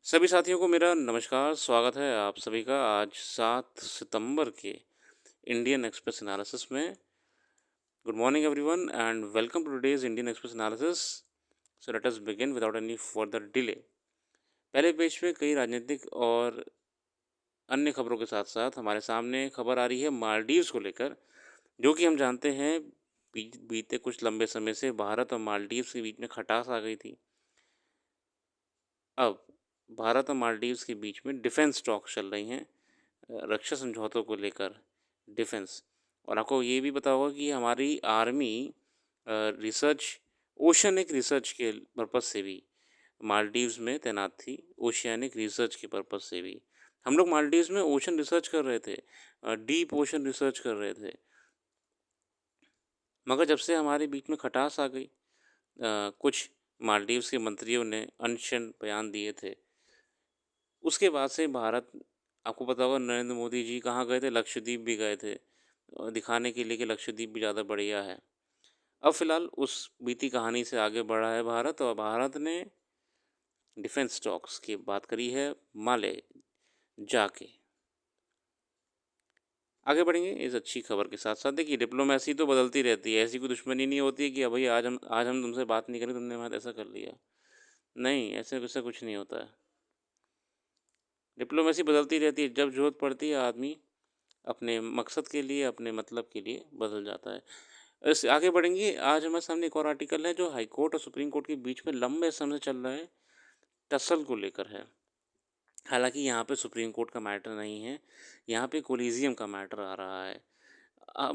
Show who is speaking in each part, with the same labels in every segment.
Speaker 1: सभी साथियों को मेरा नमस्कार, स्वागत है आप सभी का आज 7 सितंबर के इंडियन एक्सप्रेस एनालिसिस में। Good morning everyone and welcome to today's Indian Express analysis. So let us begin without any further delay. पहले पेज पे कई राजनीतिक और अन्य खबरों के साथ-साथ हमारे सामने खबर आ रही है मालदीव्स को लेकर, जो कि हम जानते हैं बीते कुछ लंबे समय से भारत और मालदीव्स के बीच में खटास आ गई थी। अब भारत और मालदीव्स के बीच में डिफेंस टॉक्स चल रही हैं, रक्षा समझौतों को लेकर डिफेंस। और आपको ये भी पता होगा कि हमारी आर्मी रिसर्च ओशियनिक रिसर्च के पर्पज़ से भी मालदीव्स में तैनात थी, ओशियानिक रिसर्च के पर्पज़ से भी। हम लोग मालदीव्स में ओशन रिसर्च कर रहे थे, डीप ओशन रिसर्च कर रहे थे। मगर जब से हमारे बीच में खटास आ गई, कुछ मालदीव्स के मंत्रियों ने अनशन बयान दिए थे, उसके बाद से भारत, आपको पता होगा नरेंद्र मोदी जी कहाँ गए थे, लक्षद्वीप भी गए थे, दिखाने के लिए कि लक्षद्वीप भी ज़्यादा बढ़िया है। अब फ़िलहाल उस बीती कहानी से आगे बढ़ा है भारत, और भारत ने डिफेंस स्टॉक्स की बात करी है माले जाके। आगे बढ़ेंगे इस अच्छी खबर के साथ साथ। देखिए, डिप्लोमेसी तो बदलती रहती है, ऐसी कोई दुश्मनी नहीं होती है कि भाई आज हम तुमसे बात नहीं करें, तुमने हमारे ऐसा कर लिया। नहीं, ऐसे वैसा कुछ नहीं होता है। डिप्लोमेसी बदलती रहती है, जब ज़रूरत पड़ती है आदमी अपने मकसद के लिए, अपने मतलब के लिए बदल जाता है। इससे आगे बढ़ेंगे, आज हमारे सामने एक और आर्टिकल है जो हाई कोर्ट और सुप्रीम कोर्ट के बीच में लंबे समय से चल रहा है, टसल को लेकर है। हालाँकि यहाँ पे सुप्रीम कोर्ट का मैटर नहीं है, यहाँ पे कोलिजियम का मैटर आ रहा है।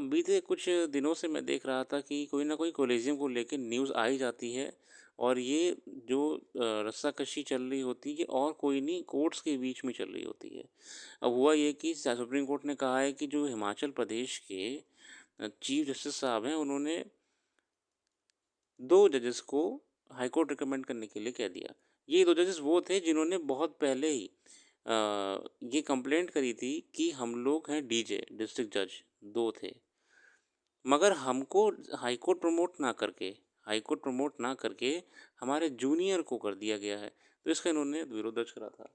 Speaker 1: बीते कुछ दिनों से मैं देख रहा था कि कोई ना कोई कोलिजियम को लेके न्यूज़ आ ही जाती है, और ये जो रस्साकशी चल रही होती है, और कोई नहीं, कोर्ट्स के बीच में चल रही होती है। अब हुआ ये कि सुप्रीम कोर्ट ने कहा है कि जो हिमाचल प्रदेश के चीफ जस्टिस साहब हैं, उन्होंने 2 जजेस को हाई कोर्ट रिकमेंड करने के लिए कह दिया। ये 2 जजेस वो थे जिन्होंने बहुत पहले ही ये कंप्लेंट करी थी कि हम लोग हैं डीजे, डिस्ट्रिक्ट जज 2 थे। मगर हमको हाई कोर्ट प्रमोट ना करके हमारे जूनियर को कर दिया गया है, तो इसका इन्होंने विरोध दर्ज करा था।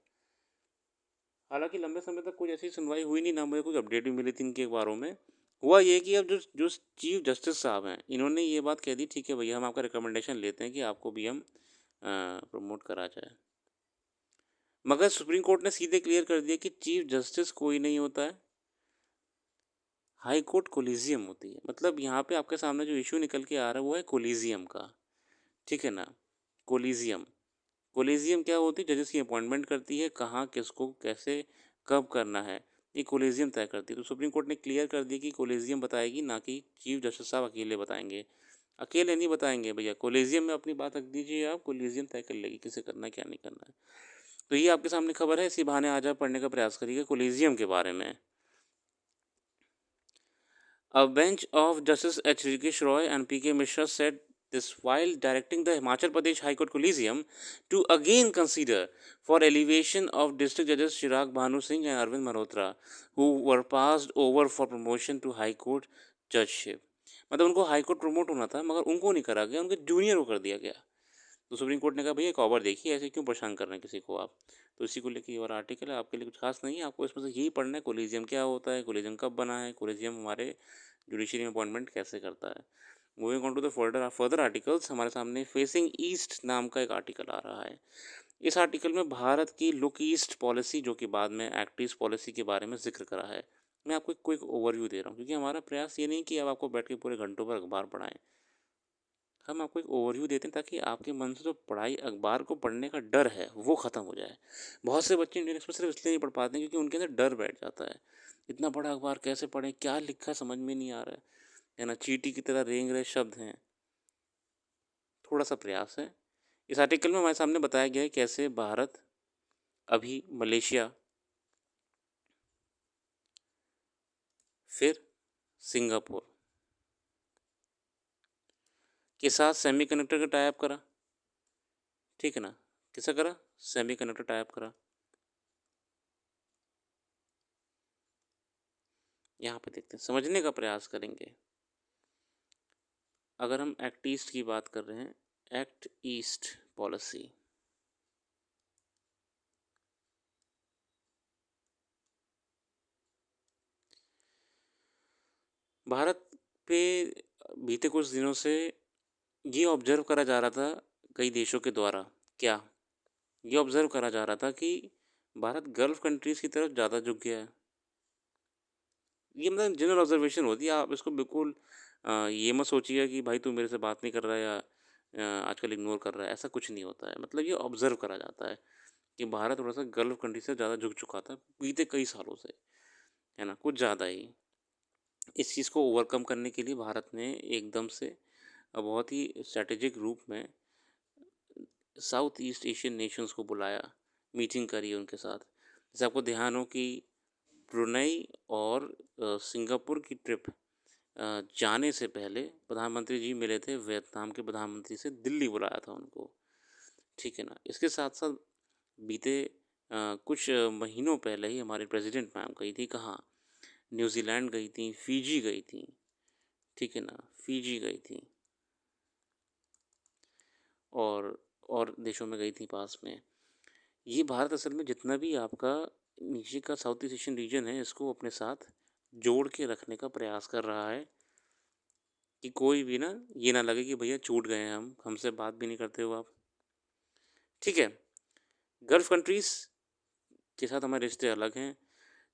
Speaker 1: हालाँकि लंबे समय तक कोई ऐसी सुनवाई हुई नहीं, ना मुझे कोई अपडेट भी मिली थी इनके अखबारों में। हुआ ये कि अब जो जो चीफ जस्टिस साहब हैं, इन्होंने ये बात कह दी, ठीक है भैया, हम आपका रिकमेंडेशन लेते हैं कि आपको भी हम प्रमोट करा जाए। मगर सुप्रीम कोर्ट ने सीधे क्लियर कर दिया कि चीफ जस्टिस कोई नहीं होता है, हाई कोर्ट कोलिजियम होती है। मतलब यहाँ पे आपके सामने जो इशू निकल के आ रहा है वो है कोलिजियम का, ठीक है ना? कोलिजियम कोलिजियम क्या होती है? जजेस की अपॉइंटमेंट करती है, कहाँ किसको कैसे कब करना है, ये कोलिजियम तय करती है। तो सुप्रीम कोर्ट ने क्लियर कर दिया कि कोलिजियम बताएगी, ना कि चीफ जस्टिस साहब अकेले बताएंगे। अकेले नहीं बताएंगे भैया, कोलिजियम में अपनी बात रख दीजिए, आप कोलिजियम तय कर लेगी किसे करना है क्या नहीं करना है। तो ये आपके सामने खबर है, इसी बहाने आज आप पढ़ने का प्रयास करिएगा कोलिजियम के बारे में। A bench of Justice H. Rikesh Roy and P. K. Mishra said this while directing the Himachal Pradesh High Court Collegium to again consider for elevation of District Judges Chirag Bhanu Singh and Arvind Malhotra, who were passed over for promotion to High Court Judgeship. मतलब उनको high court promote होना था, मगर उनको नहीं करा गया, उनके जूनियर को कर दिया गया। तो सुप्रीम कोर्ट ने कहा भैया एक ओवर देखिए, ऐसे क्यों परेशान कर रहे हैं किसी को आप। तो इसी को लेकर ये और आर्टिकल है, आपके लिए कुछ खास नहीं है, आपको इसमें से यही पढ़ना है कोलिजियम क्या होता है, कोलिजियम कब बना है, कोलिजियम हमारे जुडिशरी में अपॉइंटमेंट कैसे करता है। Moving on to the further articles, हमारे सामने फेसिंग ईस्ट नाम का एक आर्टिकल आ रहा है। इस आर्टिकल में भारत की लुक ईस्ट पॉलिसी, जो कि बाद में एक्ट ईस्ट पॉलिसी के बारे में जिक्र करा है। मैं आपको एक ओवरव्यू दे रहा हूँ, क्योंकि हमारा प्रयास ये नहीं कि अब आपको बैठ के पूरे घंटों पर अखबार पढ़ाएं। हम आपको एक ओवरव्यू देते हैं ताकि आपके मन से जो पढ़ाई, अखबार को पढ़ने का डर है, वो ख़त्म हो जाए। बहुत से बच्चे इंडियन एक्सप्रेस सिर्फ इसलिए नहीं पढ़ पाते हैं क्योंकि उनके अंदर डर बैठ जाता है। इतना बड़ा अखबार कैसे पढ़ें, क्या लिखा है समझ में नहीं आ रहा है ना, चींटी की तरह रेंग रहे शब्द हैं। थोड़ा सा प्रयास है। इस आर्टिकल में हमारे सामने बताया गया है कैसे भारत अभी मलेशिया, फिर सिंगापुर के साथ सेमीकंडक्टर का टाई अप करा, ठीक है ना? किसका करा? सेमीकंडक्टर टाई अप करा। यहाँ पे देखते हैं, समझने का प्रयास करेंगे। अगर हम एक्ट ईस्ट की बात कर रहे हैं, एक्ट ईस्ट पॉलिसी, भारत पे बीते कुछ दिनों से ये ऑब्ज़र्व करा जा रहा था कई देशों के द्वारा, क्या? ये ऑब्ज़र्व करा जा रहा था कि भारत गल्फ़ कंट्रीज़ की तरफ ज़्यादा झुक गया है। ये मतलब जनरल ऑब्ज़र्वेशन होती है, आप इसको बिल्कुल ये मत सोचिए कि भाई तू मेरे से बात नहीं कर रहा है या आजकल इग्नोर कर रहा है, ऐसा कुछ नहीं होता है। मतलब ये ऑब्ज़र्व करा जाता है कि भारत थोड़ा-सा गल्फ़ कंट्री से ज़्यादा झुक चुका था बीते कई सालों से, है ना? कुछ ज़्यादा ही। इस चीज़ को ओवरकम करने के लिए भारत ने एकदम से बहुत ही स्ट्रैटेजिक रूप में साउथ ईस्ट एशियन नेशंस को बुलाया, मीटिंग करी उनके साथ। जैसे आपको ध्यान हो कि ब्रुनई और सिंगापुर की ट्रिप जाने से पहले प्रधानमंत्री जी मिले थे वियतनाम के प्रधानमंत्री से, दिल्ली बुलाया था उनको, ठीक है ना? इसके साथ-साथ बीते कुछ महीनों पहले ही हमारे प्रेसिडेंट मैम गई थी कहाँ? न्यूज़ीलैंड गई थीं, फ़िजी गई थीं, ठीक है ना? फ़िजी गई थीं और देशों में गई थीं पास में। ये भारत असल में जितना भी आपका नीचे का साउथ ईस्ट एशियन रीजन है, इसको अपने साथ जोड़ के रखने का प्रयास कर रहा है कि कोई भी ना ये ना लगे कि भैया छूट गए हैं हम, हमसे बात भी नहीं करते हो आप। ठीक है, गल्फ़ कंट्रीज़ के साथ हमारे रिश्ते अलग हैं।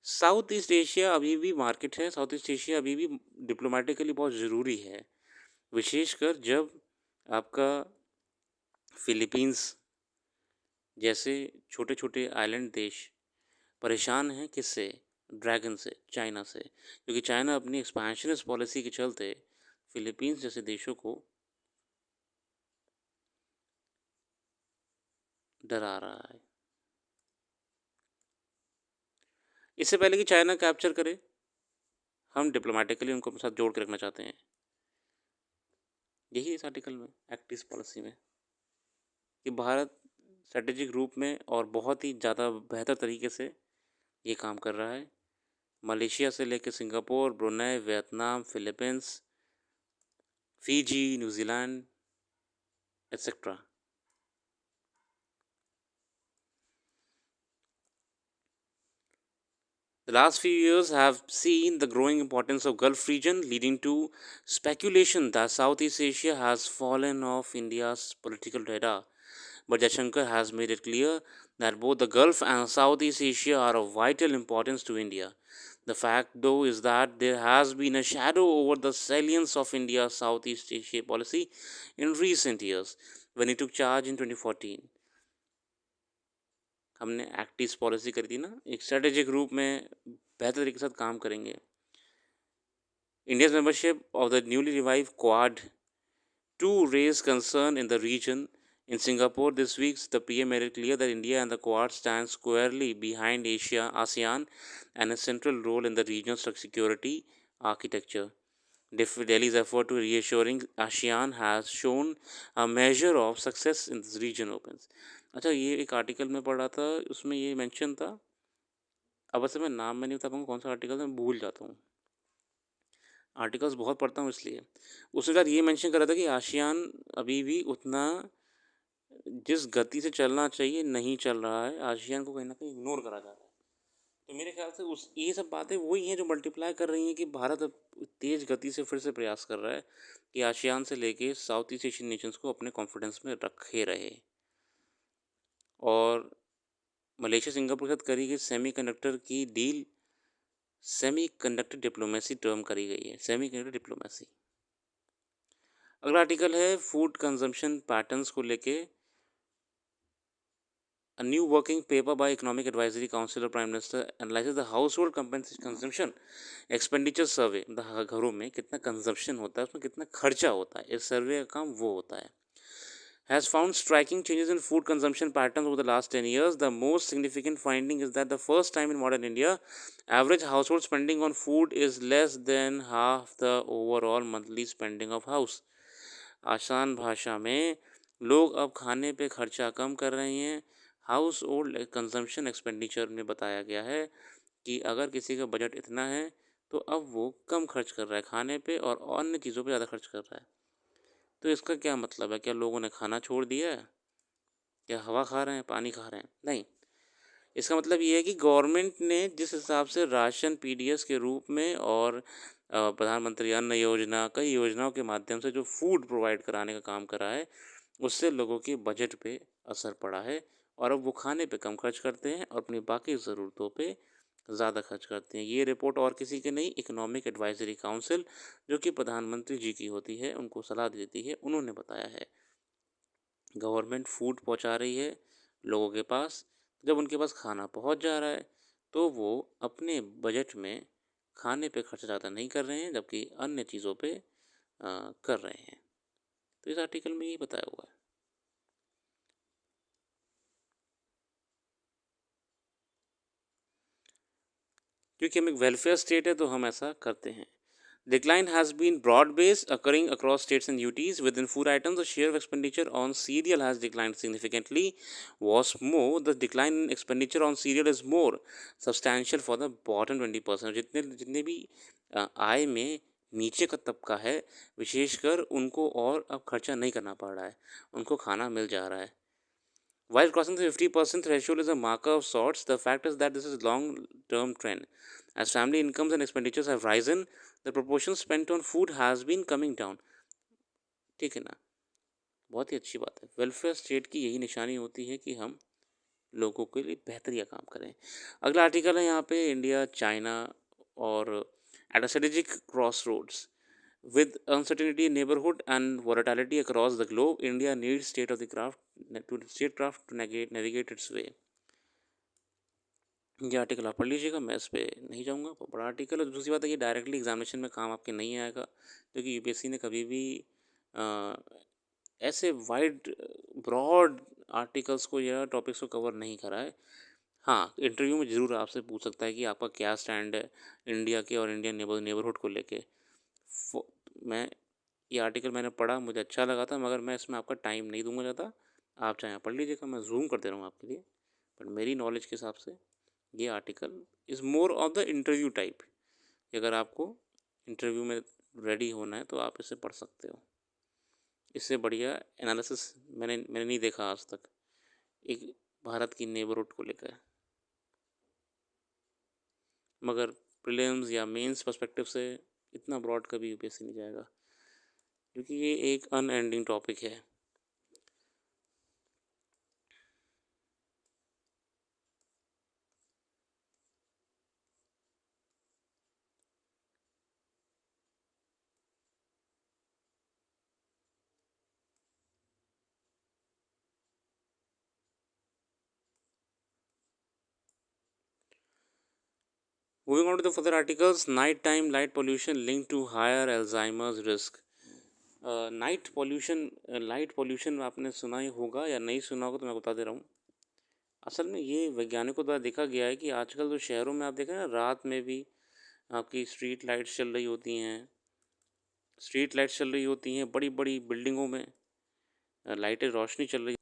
Speaker 1: साउथ ईस्ट एशिया अभी भी मार्केट है, साउथ ईस्ट एशिया अभी भी डिप्लोमैटिकली बहुत ज़रूरी है। विशेषकर जब आपका फ़िलीपींस जैसे छोटे-छोटे आइलैंड देश परेशान हैं किससे? ड्रैगन से, चाइना से। क्योंकि चाइना अपनी एक्सपेंशनिस्ट पॉलिसी के चलते फ़िलीपींस जैसे देशों को डरा रहा है। इससे पहले कि चाइना कैप्चर करे, हम डिप्लोमैटिकली उनको अपने साथ जोड़ के रखना चाहते हैं। यही है इस आर्टिकल में, एक्ट ईस्ट पॉलिसी में, कि भारत स्ट्रैटेजिक रूप में और बहुत ही ज़्यादा बेहतर तरीके से ये काम कर रहा है। मलेशिया से लेके Singapore, Brunei, Vietnam, Philippines, Fiji, New Zealand etcetera. The last few years have seen the growing importance of Gulf region, leading to speculation that Southeast Asia has fallen off India's political radar. But Jaishankar has made it clear that both the Gulf and Southeast Asia are of vital importance to India. The fact, though, is that there has been a shadow over the salience of India's Southeast Asia policy in recent years. When he took charge in 2014, हमने act east policy करी थी ना, एक strategic रूप में बेहतर तरीके के साथ काम करेंगे। India's membership of the newly revived Quad 2 raised concern in the region. In Singapore this week, the PM made it clear that India and the Quad stand squarely behind ASEAN and a central role in the region's security architecture. Delhi's effort to reassuring ASEAN has shown a measure of success in this region opens. अच्छा, ये एक article में पढ़ा था, उसमें ये mention था, अब वैसे मैं नाम में नहीं बता पाऊँगा कौन सा आर्टिकल था, मैं भूल जाता हूँ। आर्टिकल्स बहुत पढ़ता हूँ इसलिए। उसके साथ ये मेंशन कर रहा था कि आसियान अभी भी उतना जिस गति से चलना चाहिए नहीं चल रहा है, आसियान को कहीं न कहीं इग्नोर करा जा रहा है। तो मेरे ख़्याल से उस ये सब बातें वही हैं जो मल्टीप्लाई कर रही हैं कि भारत अब तेज़ गति से फिर से प्रयास कर रहा है कि आसियान से लेके साउथ ईस्ट एशियन नेशंस को अपने कॉन्फिडेंस में रखे रहे। और मलेशिया सिंगापुर के साथ करी गई सेमीकंडक्टर की डील सेमीकंडक्टर डिप्लोमेसी टर्म करी गई है, सेमीकंडक्टर डिप्लोमेसी। अगला आर्टिकल है फूड कंजम्पशन पैटर्न्स को लेके A new working paper by Economic Advisory Council of Prime Minister analyzes the household consumption expenditure survey. घरों में कितना कंजम्पशन होता है, उसमें कितना खर्चा होता है, इस सर्वे का काम वो होता है. Has found striking changes in food consumption patterns over the last 10 years. The most significant finding is that the first time in modern India, average household spending on food is less than half the overall monthly spending of house. आसान भाषा में लोग अब खाने पे खर्चा कम कर रहे हैं. हाउस होल्ड कंजम्पशन एक्सपेंडिचर में बताया गया है कि अगर किसी का बजट इतना है तो अब वो कम खर्च कर रहा है खाने पे और अन्य चीज़ों पे ज़्यादा खर्च कर रहा है. तो इसका क्या मतलब है? क्या लोगों ने खाना छोड़ दिया है? क्या हवा खा रहे हैं, पानी खा रहे हैं? नहीं, इसका मतलब ये है कि गवर्नमेंट ने जिस हिसाब से राशन पीडीएस के रूप में और प्रधानमंत्री अन्न योजना, कई योजनाओं के माध्यम से जो फूड प्रोवाइड कराने का काम करा है, उससे लोगों के बजट पे असर पड़ा है और अब वो खाने पे कम खर्च करते हैं और अपनी बाकी ज़रूरतों पे ज़्यादा खर्च करते हैं। ये रिपोर्ट और किसी की नहीं, इकोनॉमिक एडवाइजरी काउंसिल जो कि प्रधानमंत्री जी की होती है, उनको सलाह देती है, उन्होंने बताया है। गवर्नमेंट फूड पहुंचा रही है लोगों के पास, जब उनके पास खाना पहुंच जा रहा है तो वो अपने बजट में खाने पे खर्च ज़्यादा नहीं कर रहे हैं, जबकि अन्य चीज़ों पे कर रहे हैं। तो इस आर्टिकल में यही बताया हुआ है। क्योंकि हम एक वेलफेयर स्टेट है तो हम ऐसा करते हैं। Decline has been broad-based, occurring across states and UTs. Within food items, the share of expenditure on cereal has declined significantly. What's more, the decline in expenditure on cereal is more substantial for the bottom 20%. जितने जितने भी आय में नीचे का तबका है, विशेषकर उनको और अब खर्चा नहीं करना पड़ रहा है, उनको खाना मिल जा रहा है। While crossing the 50% threshold is a marker of sorts, the fact is that this is a long-term trend. As family incomes and expenditures have risen, the proportion spent on food has been coming down. ठीक है ना, बहुत ही अच्छी बात है। Welfare state की यही निशानी होती है कि हम लोगों के लिए बेहतरीन काम करें। अगला आर्टिकल है यहाँ पे, इंडिया चाइना और at a strategic crossroads with uncertainty in neighborhood and volatility across the globe, India needs statecraft to navigate its way. ये आर्टिकल आप पढ़ लीजिएगा, मैं इस पे नहीं जाऊँगा, बड़ा आर्टिकल है। दूसरी बात है, ये डायरेक्टली एग्जामिनेशन में काम आपके नहीं आएगा, क्योंकि यूपीएससी ने कभी भी अ, ऐसे वाइड ब्रॉड आर्टिकल्स को या टॉपिक्स को कवर नहीं करा है। हाँ, इंटरव्यू में ज़रूर आपसे पूछ सकता है कि आपका क्या स्टैंड है इंडिया के और इंडियन नेबरहुड को लेके। मैं ये आर्टिकल मैंने पढ़ा, मुझे अच्छा लगा था, मगर मैं इसमें आपका टाइम नहीं दूंगा ज़्यादा। आप चाहें पढ़ लीजिएगा, मैं जूम कर दे रहा हूँ आपके लिए। बट मेरी नॉलेज के हिसाब से ये article is more of the interview type. अगर आपको इंटरव्यू में रेडी होना है तो आप इसे पढ़ सकते हो। इससे बढ़िया एनालिसिस मैंने नहीं देखा आज तक एक भारत की नेबरहुड को लेकर। मगर प्रीलिम्स या मेंस पर्सपेक्टिव से इतना ब्रॉड कभी यूपीएससी नहीं जाएगा, क्योंकि ये एक अनएंडिंग टॉपिक है। Moving on to the further articles, nighttime light pollution linked to higher Alzheimer's risk. Light pollution आपने सुना ही होगा या नहीं सुना होगा तो मैं बता दे रहा हूँ। असल में ये वैज्ञानिकों द्वारा देखा गया है कि आजकल जो शहरों में आप देखें ना, रात में भी आपकी स्ट्रीट लाइट्स चल रही होती हैं, बड़ी बड़ी बिल्डिंगों में लाइटें रोशनी चल रही।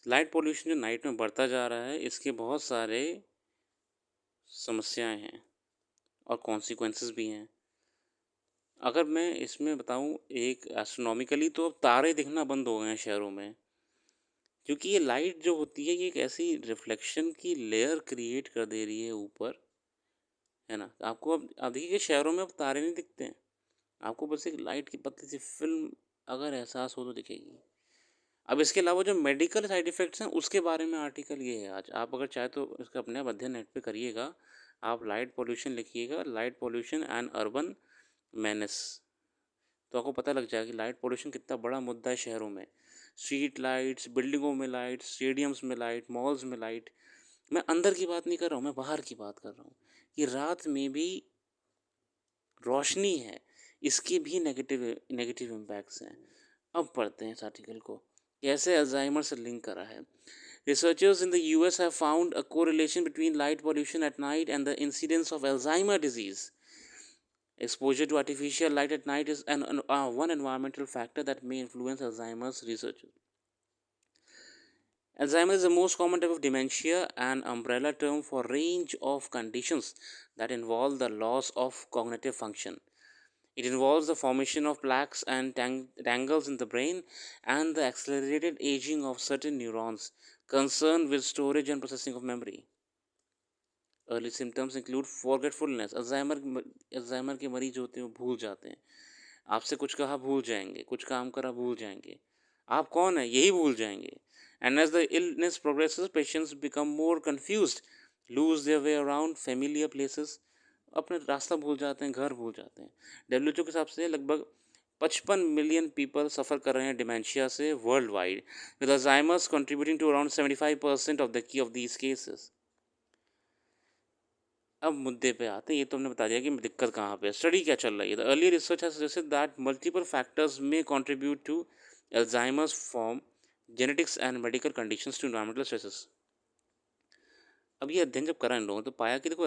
Speaker 1: लाइट पॉल्यूशन जो नाइट में बढ़ता जा रहा है, इसके बहुत सारे समस्याएं हैं और कॉन्सिक्वेंसेस भी हैं। अगर मैं इसमें बताऊं, एक एस्ट्रोनॉमिकली तो अब तारे दिखना बंद हो गए हैं शहरों में, क्योंकि ये लाइट जो होती है ये एक ऐसी रिफ्लेक्शन की लेयर क्रिएट कर दे रही है ऊपर, है ना। आपको अब देखिए शहरों में अब तारे नहीं दिखते हैं, आपको बस एक लाइट की पतली सी फिल्म अगर एहसास हो तो दिखेगी। अब इसके अलावा जो मेडिकल साइड इफ़ेक्ट्स हैं उसके बारे में आर्टिकल ये है आज, आप अगर चाहे तो इसका अपने आप अध्ययन नेट पे करिएगा। आप लाइट पॉल्यूशन लिखिएगा, light pollution and urban menace, तो आपको पता लग जाएगा कि लाइट पॉल्यूशन कितना बड़ा मुद्दा है शहरों में। स्ट्रीट लाइट्स, बिल्डिंगों में लाइट, स्टेडियम्स में लाइट, मॉल्स में लाइट। मैं अंदर की बात नहीं कर रहा हूँ, मैं बाहर की बात कर रहा हूँ कि रात में भी रोशनी है, इसके भी नेगेटिव नेगेटिव इम्पैक्ट्स हैं। अब पढ़ते हैं इस आर्टिकल को, कैसे अल्जाइमर से लिंक करा है। Researchers in the US have found a correlation between light pollution at night and the incidence of Alzheimer disease. Exposure to artificial light at night is one environmental factor that may influence Alzheimer's research. Alzheimer's is the most common type of dementia, an umbrella term for a range of conditions that involve the loss of cognitive function. It involves the formation of plaques and tangles in the brain and the accelerated aging of certain neurons concerned with storage and processing of memory. Early symptoms include forgetfulness. Alzheimer के मरीज होते हैं वो भूल जाते हैं, आपसे कुछ कहा भूल जाएंगे, कुछ काम करा भूल जाएंगे, आप कौन है यही भूल जाएंगे। And as the illness progresses patients become more confused, lose their way around familiar places, अपने रास्ता भूल जाते हैं, घर भूल जाते हैं। डब्ल्यूएचओ के हिसाब से लगभग 55 मिलियन पीपल सफ़र कर रहे हैं डिमेंशिया से worldwide, with Alzheimer's contributing to around 75% of these cases. अब मुद्दे पे आते हैं, ये तो हमने बता दिया कि दिक्कत कहाँ पे है, स्टडी क्या चल रही है। The early research has suggested that multiple factors may contribute to Alzheimer's from, genetics and medical conditions to environmental stresses. अब ये अध्ययन जब करा इन लोगों तो पाया कि देखो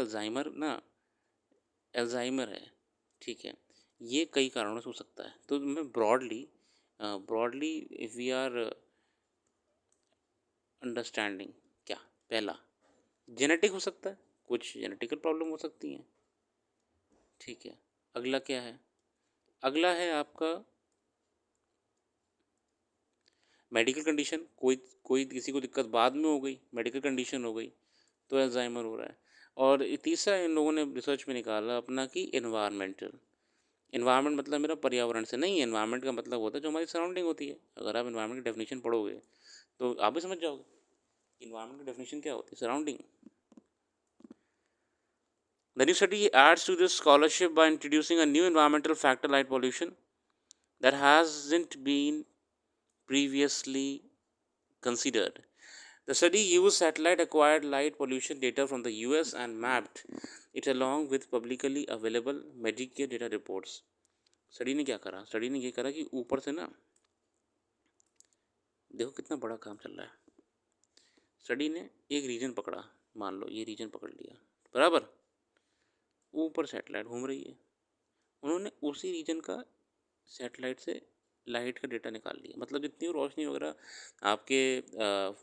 Speaker 1: अल्जाइमर है, ठीक है, ये कई कारणों से हो सकता है। तो मैं broadly if we are understanding, क्या पहला जेनेटिक हो सकता है, कुछ जेनेटिकल प्रॉब्लम हो सकती हैं, ठीक है। अगला क्या है, अगला है आपका मेडिकल कंडीशन, कोई किसी को दिक्कत बाद में हो गई, मेडिकल कंडीशन हो गई तो अल्जाइमर हो रहा है। और तीसरा इन लोगों ने रिसर्च में निकाला अपना कि इन्वायरमेंट मतलब मेरा पर्यावरण से नहीं, इन्वायरमेंट का मतलब होता है जो हमारी सराउंडिंग होती है। अगर आप इन्वायरमेंट की डेफिनेशन पढ़ोगे तो आप भी समझ जाओगे इन्वायरमेंट की डेफिनेशन क्या होती है, surrounding. The new study adds to this scholarship by introducing a new environmental factor, light pollution, that hasn't been previously considered. The study used satellite acquired light pollution data from the US and mapped it along with publicly available Medicare data reports. Study ने क्या करा, study ने ये करा कि ऊपर से ना देखो कितना बड़ा काम चल रहा है। स्टडी ने एक रीजन पकड़ा, मान लो ये रीजन पकड़ लिया, बराबर ऊपर सैटेलाइट घूम रही है, उन्होंने उसी रीजन का सैटेलाइट से लाइट का डेटा निकाल लिया। मतलब जितनी रोशनी वगैरह आपके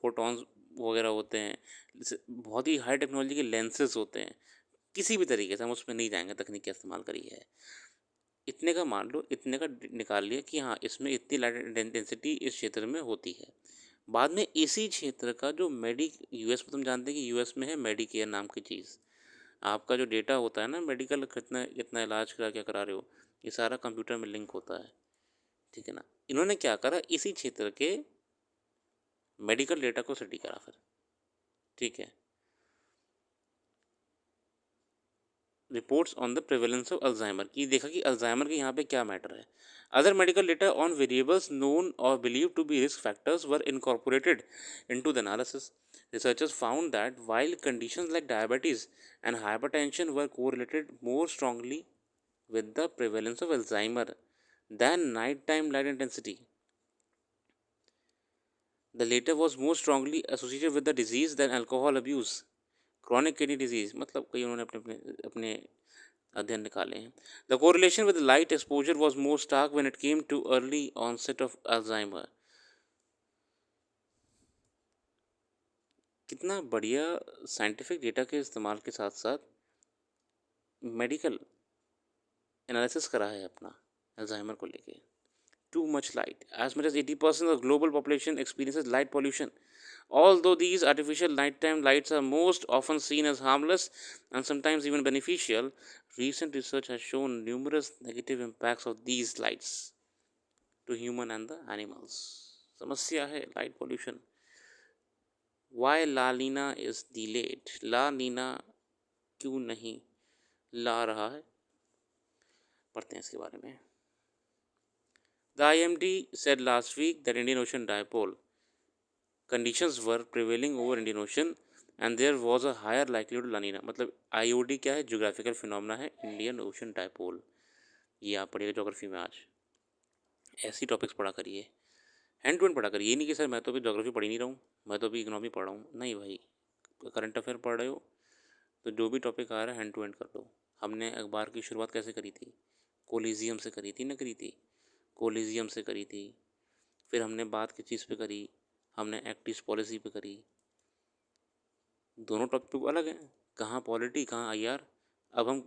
Speaker 1: फोटॉन्स वगैरह होते हैं, बहुत ही हाई टेक्नोलॉजी के लेंसेज होते हैं, किसी भी तरीके से हम उसमें नहीं जाएंगे, तकनीक का इस्तेमाल करी है, इतने का मान लो, इतने का निकाल लिया कि हाँ इसमें इतनी लाइट इंटेंसिटी इस क्षेत्र में होती है। बाद में इसी क्षेत्र का जो यूएस में, तुम जानते हैं कि यूएस में है मेडिकेयर नाम की चीज़, आपका जो डेटा होता है ना मेडिकल, कितना कितना इलाज क्या करा रहे हो, ये सारा कंप्यूटर में लिंक होता है, ठीक है ना। इन्होंने क्या करा, इसी क्षेत्र के मेडिकल डेटा को स्टडी करा फिर, ठीक है। Reports on the prevalence of Alzheimer की देखा कि अल्जाइमर के यहाँ पे क्या मैटर है। Other medical data on variables known और believe to be risk factors were incorporated into the analysis. Researchers found that while conditions like diabetes and hypertension were correlated more strongly with the prevalence of Alzheimer than nighttime light intensity, the latter was more strongly associated with the disease than alcohol abuse. Chronic kidney disease, मतलब कई उन्होंने अपने अपने अपने अध्ययन निकाले हैं। The correlation with light exposure was more stark when it came to early onset of Alzheimer. कितना बढ़िया साइंटिफिक डेटा के इस्तेमाल के साथ साथ मेडिकल एनालिसिस करा है अपना अल्जाइमर को लेके। Too much light. As much as 80% of the global population experiences light pollution. Although these artificial nighttime lights are most often seen as harmless and sometimes even beneficial, recent research has shown numerous negative impacts of these lights to human and the animals. समस्या है light pollution. Why La Nina is delayed? La Nina क्यों नहीं ला रहा है, पढ़ते हैं इसके बारे में। The IMD said last week that Indian Ocean dipole conditions were prevailing over Indian Ocean and there was a higher likelihood of La Nina। मतलब IOD क्या है, जोग्राफिकल फिनोमेना है, इंडियन ओशन डायपोल, ये आप पढ़िएगा जोग्राफी में। आज ऐसी टॉपिक्स पढ़ा करिए, हैंड टू हैंड पढ़ा करिए। ये नहीं कि सर मैं तो अभी जोग्राफी पढ़ ही नहीं रहा हूँ, मैं तो अभी इकोनॉमी पढ़ रहा हूँ, नहीं भाई, करंट अफेयर पढ़ रहे हो तो जो भी टॉपिक आ रहा है हैंड टू हैंड कर लो। हमने अखबार की शुरुआत कैसे करी थी, कोलिजियम से करी थी, न करी थी, कोलिजियम से करी थी। फिर हमने बात किस चीज़ पे करी, हमने एक्ट ईस्ट पॉलिसी पे करी। दोनों टॉपिक अलग हैं, कहाँ पॉलिटी कहाँ आईआर। अब हम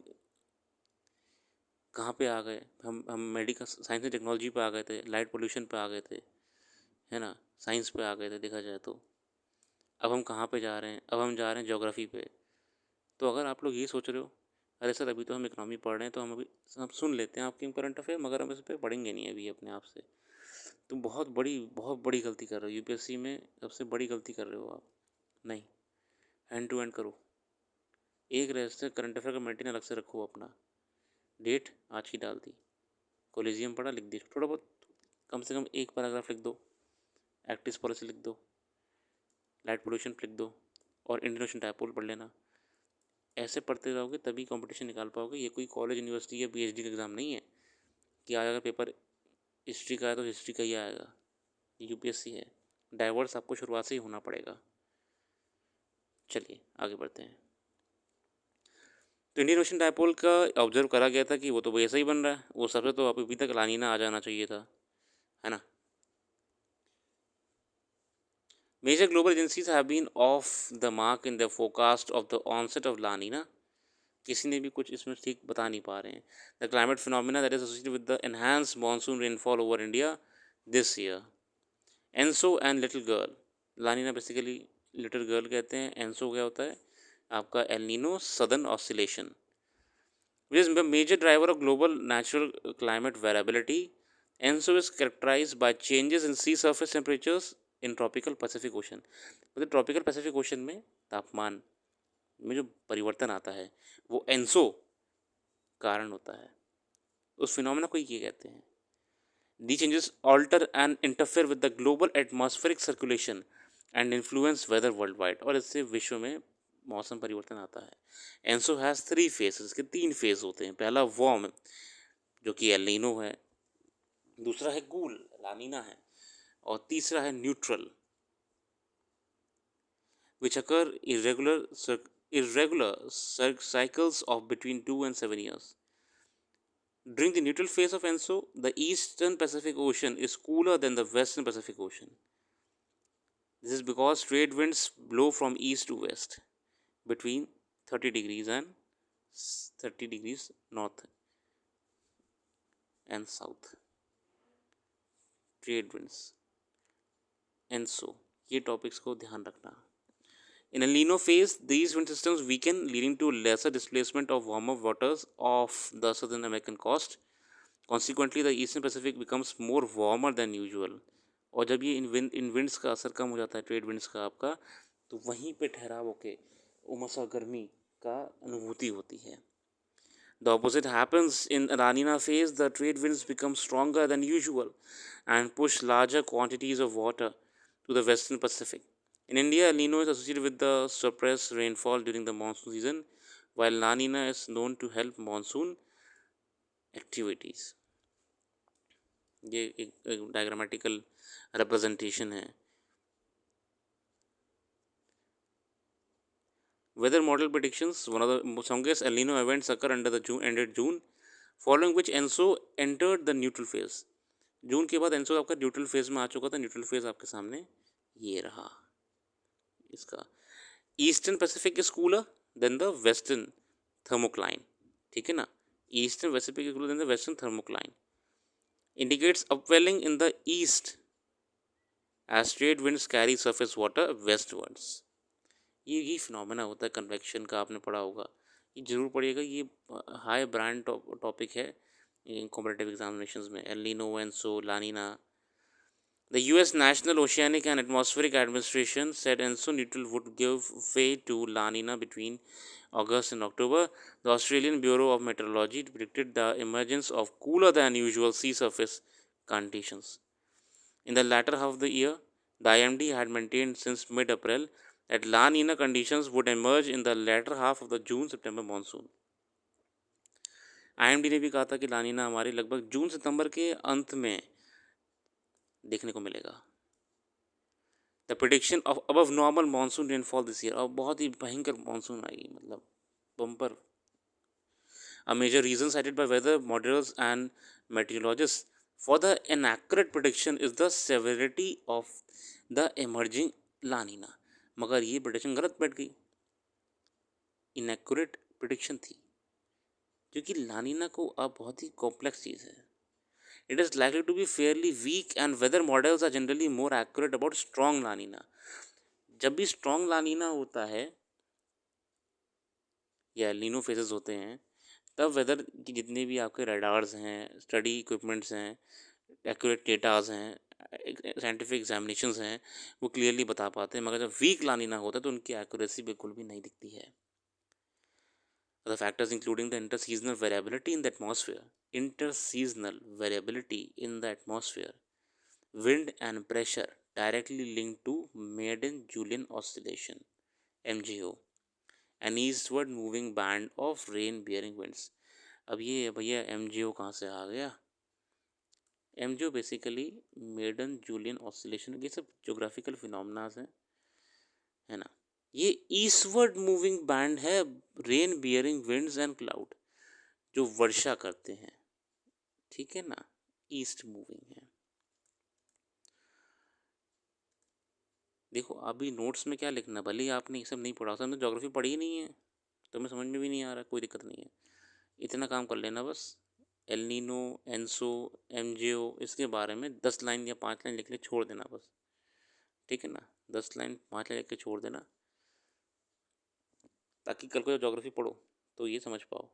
Speaker 1: कहाँ पे आ गए हम मेडिकल साइंस एंड टेक्नोलॉजी पे आ गए थे, लाइट पोल्यूशन पे आ गए थे, है ना, साइंस पे आ गए थे देखा जाए तो। अब हम कहाँ पे जा रहे हैं, अब हम जा रहे हैं ज्योग्राफी पे। तो अगर आप लोग ये सोच रहे हो अरे सर अभी तो हम इकनॉमी पढ़ रहे हैं तो हम अभी हम सुन लेते हैं आपकी करंट अफेयर, मगर हम इस पर पढ़ेंगे नहीं अभी अपने आप से, तो बहुत बड़ी गलती कर रहे हो यूपीएससी में, सबसे बड़ी गलती कर रहे हो आप। नहीं, हैंड टू हैंड करो, एक रजिस्टर करंट अफेयर का मेंटेन अलग से रखो अपना, डेट आज की डाल दी, कोलिजियम पढ़ा लिख दी, थोड़ा बहुत कम से कम एक पैराग्राफ लिख दो, एक्टिस पॉलिसी लिख दो, लाइट पोल्यूशन लिख दो, और इंडियन ओशन डायपोल पढ़ लेना। ऐसे पढ़ते जाओगे तभी कंपटीशन निकाल पाओगे। ये कोई कॉलेज यूनिवर्सिटी या पीएचडी का एग्ज़ाम नहीं है कि आज अगर पेपर हिस्ट्री का है तो हिस्ट्री का ही आएगा। यूपीएससी है, डाइवर्स आपको शुरुआत से ही होना पड़ेगा। चलिए आगे बढ़ते हैं। तो इंडियन ओशन डायपोल का ऑब्जर्व करा गया था कि वो तो वैसा ही बन रहा है, वो सबसे तो अभी तक लानीना आ जाना चाहिए था, है ना। Major global agencies have been off the mark in the forecast of the onset of La Nina. किसी ने भी कुछ इसमें ठीक बता नहीं पा रहे हैं। The climate phenomena that is associated with the enhanced monsoon rainfall over India this year. Enzo and little girl, लानीना basically little girl कहते हैं, एंसो क्या होता है आपका El Nino southern oscillation, which is a major driver of global natural climate variability. ENSO is characterized by changes in sea surface temperatures in tropical Pacific Ocean. मतलब tropical Pacific ocean में तापमान में जो परिवर्तन आता है वो एंसो कारण होता है, उस फिनोमेना को ये कहते हैं। These changes alter and interfere with the global atmospheric circulation and influence weather worldwide, और इससे विश्व में मौसम परिवर्तन आता है। एंसो हैज़ 3 फेजेस, इसके 3 फेज होते हैं। पहला वार्म जो कि एल नीनो है, दूसरा है कूल लानीना है, और तीसरा है neutral which occur irregular cycles of between 2 and 7 years. During the neutral phase of ENSO, the eastern Pacific Ocean is cooler than the western Pacific Ocean. This is because trade winds blow from east to west between 30 degrees and 30 degrees north and south. Trade winds Enzo, ये topics को ध्यान रखना। In El Nino phase, these wind systems weaken, leading to lesser displacement of warmer waters off the southern American coast. Consequently, the eastern Pacific becomes more warmer than usual. और जब ये इन winds का असर कम हो जाता है, ट्रेड विंड्स का आपका, तो वहीं पे ठहराव होके उमस और गर्मी का अनुभूति होती है। The opposite happens in La Nina phase. The trade winds become stronger than usual and push larger quantities of water to the western Pacific. In India, El Nino is associated with the suppressed rainfall during the monsoon season, while La Nina is known to help monsoon activities. ये एक diagrammatical representation है। Weather model predictions: one of the strongest El Nino events occur under the ended June, following which ENSO entered the neutral phase. जून के बाद Enzo आपका neutral phase में आ चुका था। Neutral phase आपके सामने ये रहा इसका। Eastern Pacific is cooler than the western thermocline, ठीक है ना। Eastern Pacific is cooler than the western thermocline indicates upwelling in the east as trade winds carry surface water westwards. ये फिनोमेना होता है कन्वेक्शन का, आपने पढ़ा होगा, ये जरूर पढ़िएगा। ये हाई ब्रांड टॉपिक है कॉम्पिटिटिव एग्जामिनेशंस में। El Nino, Enzo, लानीना। The U.S. National Oceanic and Atmospheric Administration said ENSO neutral would give way to La Nina between August and October. The Australian Bureau of Meteorology predicted the emergence of cooler than usual sea surface conditions. In the latter half of the year, the IMD had maintained since mid-April that La Nina conditions would emerge in the latter half of the June-September monsoon. IMD ने भी कहा था कि ला नीना हमारे लगभग जून सितंबर के अंत में देखने को मिलेगा। The prediction of above normal monsoon rainfall this year, और बहुत ही भयंकर मानसून आएगी, मतलब bumper. A major reason cited by weather models and meteorologist for the inaccurate prediction is the severity of the emerging La Nina. मगर ये prediction गलत बैठ गई, इनएक्यूरेट प्रिडिक्शन थी। क्योंकि लानिना को अब बहुत ही कॉम्प्लेक्स चीज़ है. It is likely to be fairly weak and weather models are generally more accurate about strong लानिना. जब भी स्ट्रॉन्ग लानिना होता है या एलिनो फेजेस होते हैं, तब वेदर की जितने भी आपके रडार्स हैं, स्टडी इक्विपमेंट्स हैं, एक्यूरेट डेटाज हैं, साइंटिफिक एग्जामिनेशंस हैं, वो क्लियरली बता पाते हैं. मगर जब वीक लानिना होता है तो उनकी एक्यूरेसी बिल्कुल भी नहीं दिखती है. The factors including the interseasonal variability in the atmosphere, wind and pressure directly linked to Maiden-Julian oscillation (MJO), an eastward moving band of rain-bearing winds. अब ये भैया MJO कहाँ से आ गया? MJO basically Madden Julian oscillation, ये सब geographical phenomenas हैं, है ना. ये ईस्टवर्ड मूविंग बैंड है, rain bearing winds and cloud, जो वर्षा करते हैं, ठीक है ना, ईस्ट मूविंग है. देखो अभी नोट्स में क्या लिखना, भले ही आपने ये सब नहीं पढ़ा, समझ ज्योग्राफी पढ़ी ही नहीं है, तो मैं समझ में भी नहीं आ रहा, कोई दिक्कत नहीं है. इतना काम कर लेना बस, एलनीनो, एंसो, एमजेओ, इसके बारे में 10 लाइन या 5 लाइन लिख के छोड़ देना बस, ठीक है ना. 10 लाइन 5 लाइन लिख के छोड़ देना, ताकि कल को जब ज्योग्राफी पढ़ो तो ये समझ पाओ.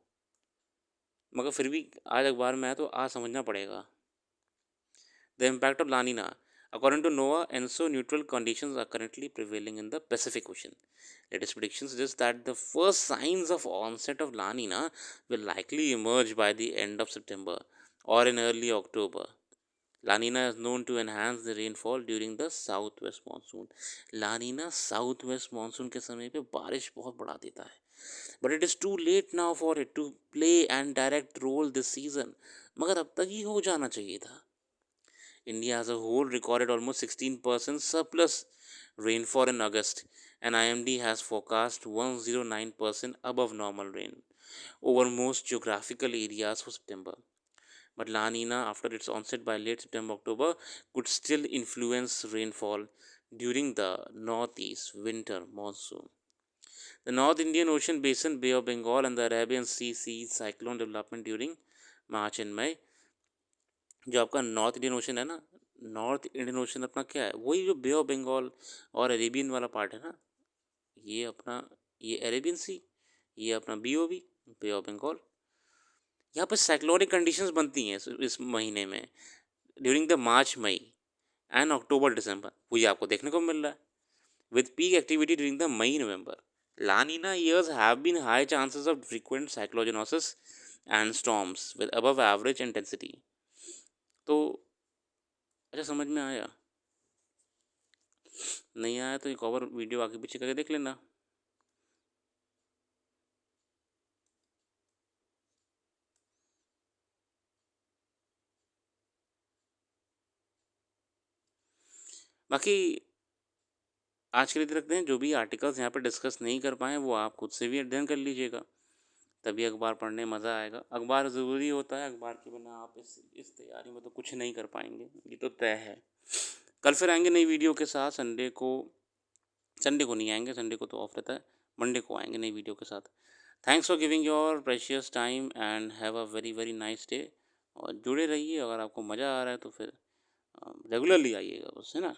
Speaker 1: मगर फिर भी आज अखबार में आया तो आज समझना पड़ेगा. The impact of लानिना. According to NOAA, ENSO neutral conditions are currently prevailing in the Pacific Ocean. Latest predictions suggest that the first signs of onset of La Nina will likely emerge by the end of September or in early October. La Nina is known to enhance the rainfall during the southwest monsoon. La Nina southwest monsoon के समय पे बारिश बहुत बढ़ा देता है. But it is too late now for it to play and direct role this season. मगर अब तक ही हो जाना चाहिए था. India as a whole recorded almost 16% surplus rainfall in August, and IMD has forecast 109% above normal rain over most geographical areas for September. But La Nina, after its onset by late September October, could still influence rainfall during the northeast winter monsoon. The North Indian Ocean Basin, Bay of Bengal, and the Arabian Sea sees cyclone development during March and May. जो आपका north Indian ocean है ना, north Indian ocean अपना क्या है, वही जो बे of Bengal और अरेबियन वाला पार्ट है ना, ये अपना, ये अरेबियन सी, ये अपना BOB, बे ऑफ बंगाल. यहाँ पर साइक्लोनिक कंडीशंस बनती हैं इस महीने में, during the March May and October December. वही आपको देखने को मिल रहा है, with peak activity during the May November. La Nina years have been high chances of frequent cyclogenosis and storms with above average intensity. तो अच्छा, समझ में आया? नहीं आया तो एक और वीडियो आगे पीछे करके देख लेना. बाकी आज के लिए रखते हैं. जो भी आर्टिकल्स यहाँ पर डिस्कस नहीं कर पाए वो आप खुद से भी अध्ययन कर लीजिएगा, तभी अखबार पढ़ने मज़ा आएगा. अखबार ज़रूरी होता है, अखबार के बिना आप इस तैयारी में तो कुछ नहीं कर पाएंगे, ये तो तय है. कल फिर आएंगे नई वीडियो के साथ. संडे को नहीं आएंगे, संडे को तो ऑफ रहता है, मंडे को आएंगे नई वीडियो के साथ. Thanks for giving your precious time and have a very very nice day. और जुड़े रहिए, अगर आपको मज़ा आ रहा है तो फिर रेगुलरली आइएगा बस, है ना.